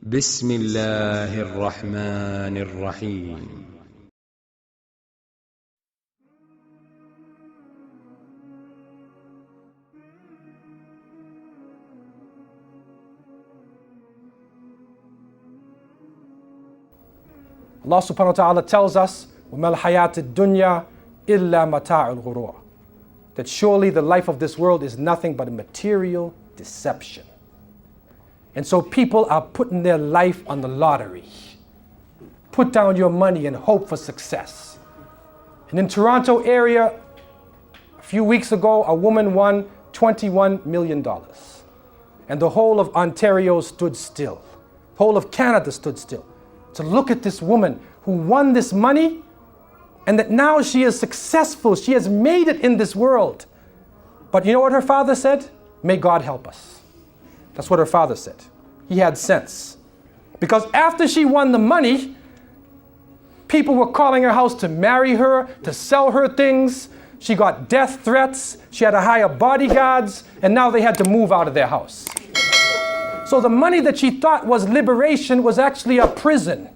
بسم الله الرحمن الرحيم. Allah subhanahu wa ta'ala tells us, وَمَا الْحَيَاةِ الدُّنْيَا إِلَّا مَتَاعُ الْغُرُورِ, that surely the life of this world is nothing but a material deception. And so people are putting their life on the lottery. Put down your money and hope for success. And in Toronto area, a few weeks ago, a woman won $21 million. And the whole of Ontario stood still. The whole of Canada stood still to look at this woman who won this money, and that now she is successful. She has made it in this world. But you know what her father said? May God help us. That's what her father said. He had sense. Because after she won the money, people were calling her house to marry her, to sell her things. She got death threats. She had to hire bodyguards, and now they had to move out of their house. So the money that she thought was liberation was actually a prison.